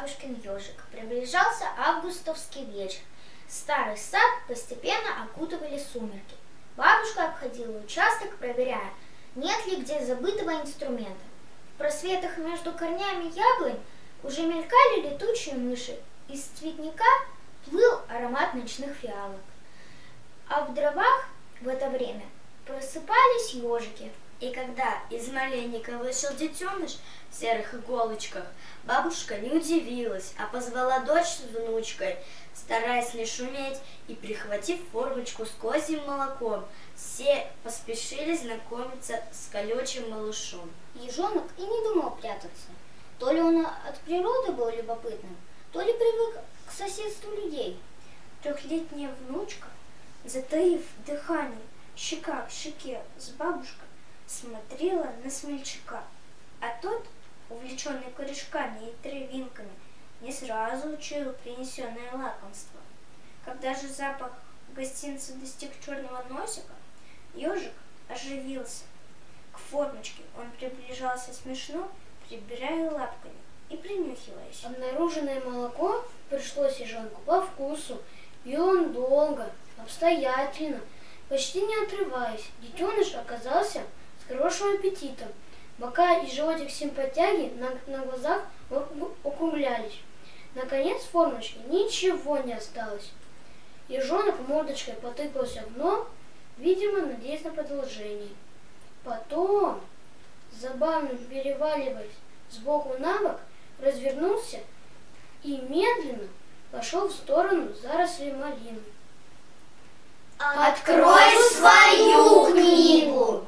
бабушкин ежик. Приближался августовский вечер. Старый сад постепенно окутывали сумерки. Бабушка обходила участок, проверяя, нет ли где забытого инструмента. В просветах между корнями яблонь уже мелькали летучие мыши. Из цветника плыл аромат ночных фиалок. А в дровах в это время просыпались ежики. И когда из малинника вышел детеныш в серых иголочках, бабушка не удивилась, а позвала дочь с внучкой, стараясь не шуметь, и, прихватив формочку с козьим молоком, все поспешили знакомиться с колючим малышом. Ежонок и не думал прятаться. То ли он от природы был любопытным, то ли привык к соседству людей. Трехлетняя внучка, затаив дыхание, щека к щеке с бабушкой, смотрела на смельчака, а тот, увлеченный корешками и травинками, не сразу учуял принесенное лакомство. Когда же запах гостинца достиг черного носика, ежик оживился. К формочке он приближался смешно, прибирая лапками и принюхиваясь. Обнаруженное молоко пришлось ежонку по вкусу, и он долго, обстоятельно, почти не отрываясь, детеныш оказался с хорошим аппетитом. Бока и животик симпатяги на глазах округлялись. Наконец в формочке ничего не осталось. Ежонок мордочкой потыкался в дно, видимо, надеясь на продолжение. Потом, забавно переваливаясь сбоку на бок, развернулся и медленно пошел в сторону зарослей малины. Открой свою книгу!